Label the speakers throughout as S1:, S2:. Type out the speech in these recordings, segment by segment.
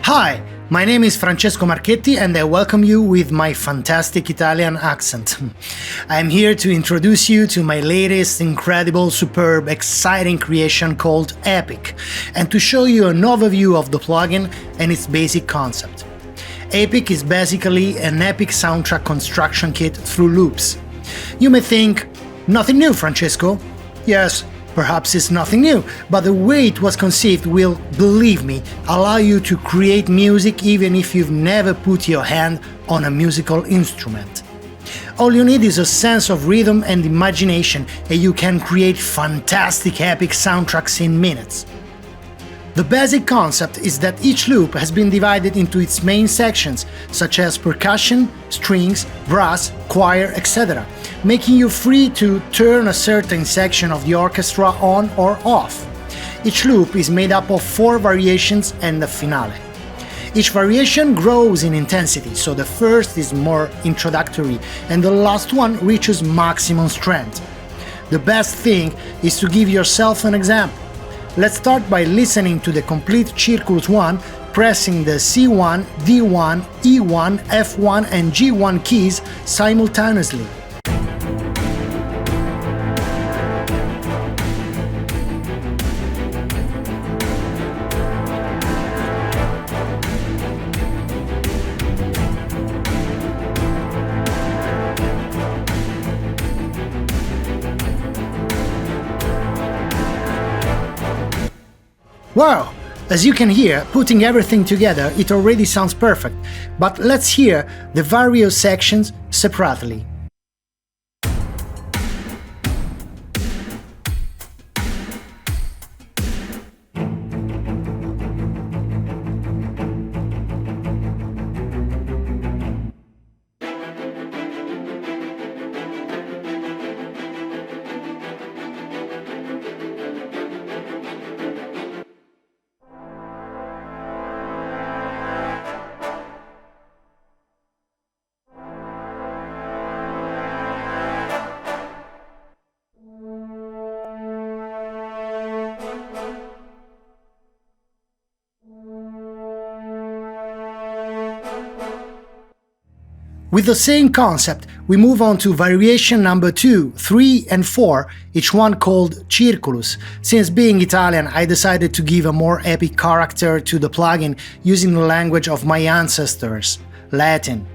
S1: Hi, my name is Francesco Marchetti and I welcome you with my fantastic Italian accent. I'm here to introduce you to my latest incredible, superb, exciting creation called Epic, and to show you an overview of the plugin and its basic concept. Epic is basically an epic soundtrack construction kit through loops. You may think, nothing new, Francesco? Yes, perhaps it's nothing new, but the way it was conceived will, believe me, allow you to create music even if you've never put your hand on a musical instrument. All you need is a sense of rhythm and imagination, and you can create fantastic epic soundtracks in minutes. The basic concept is that each loop has been divided into its main sections, such as percussion, strings, brass, choir, etc., making you free to turn a certain section of the orchestra on or off. Each loop is made up of 4 variations and a finale. Each variation grows in intensity, so the first is more introductory and the last one reaches maximum strength. The best thing is to give yourself an example. Let's start by listening to the complete Circulus 1, pressing the C1, D1, E1, F1 and G1 keys simultaneously. Wow! As you can hear, putting everything together, it already sounds perfect, but let's hear the various sections separately. With the same concept, we move on to variation number 2, 3 and 4, each one called Circulus. Since being Italian, I decided to give a more epic character to the plugin using the language of my ancestors, Latin.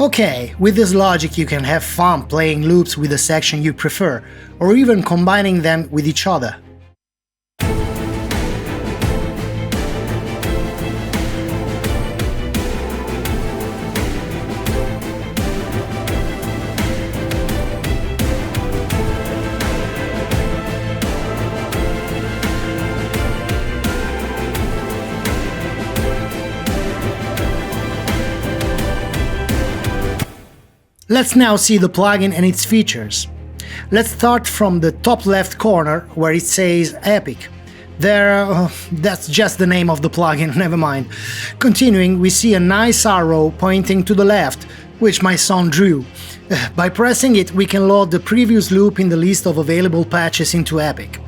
S1: Okay, with this logic you can have fun playing loops with the section you prefer, or even combining them with each other. Let's now see the plugin and its features. Let's start from the top left corner where it says Epic. That's just the name of the plugin, never mind. Continuing, we see a nice arrow pointing to the left, which my son drew. By pressing it, we can load the previous loop in the list of available patches into Epic.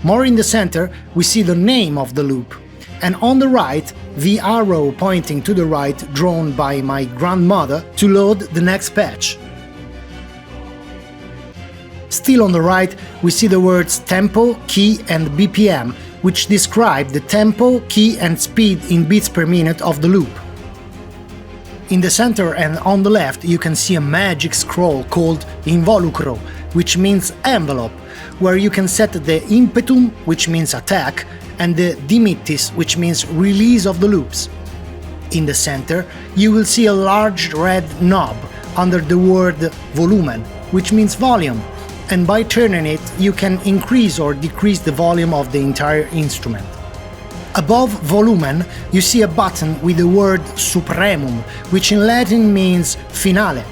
S1: More in the center, we see the name of the loop. And on the right, the arrow pointing to the right drawn by my grandmother to load the next patch. Still on the right, we see the words tempo, key and BPM, which describe the tempo, key and speed in beats per minute of the loop. In the center and on the left you can see a magic scroll called Involucro, which means envelope, where you can set the impetum, which means attack, and the dimittis, which means release of the loops. In the center you will see a large red knob under the word volumen, which means volume, and by turning it you can increase or decrease the volume of the entire instrument. Above volumen you see a button with the word supremum, which in Latin means finale.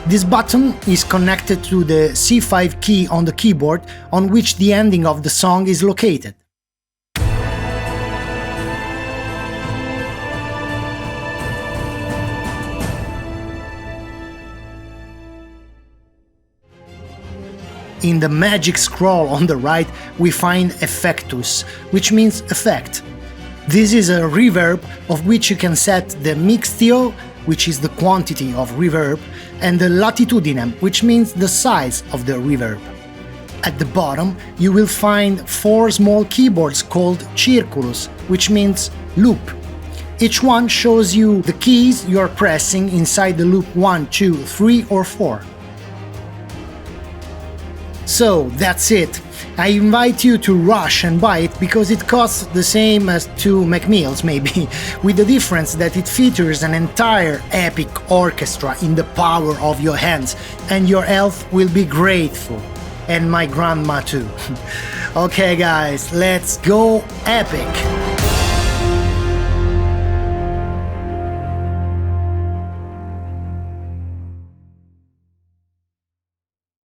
S1: This button is connected to the C5 key on the keyboard, on which the ending of the song is located. In the magic scroll on the right we find effectus, which means effect. This is a reverb of which you can set the mixtio, which is the quantity of reverb, and the latitudinem, which means the size of the reverb. At the bottom you will find 4 small keyboards called circulus, which means loop. Each one shows you the keys you are pressing inside the loop 1, 2, 3 or 4. So that's it. I invite you to rush and buy it because it costs the same as 2 McMeals maybe, with the difference that it features an entire epic orchestra in the power of your hands, and your health will be grateful. And my grandma too. Okay guys, let's go epic!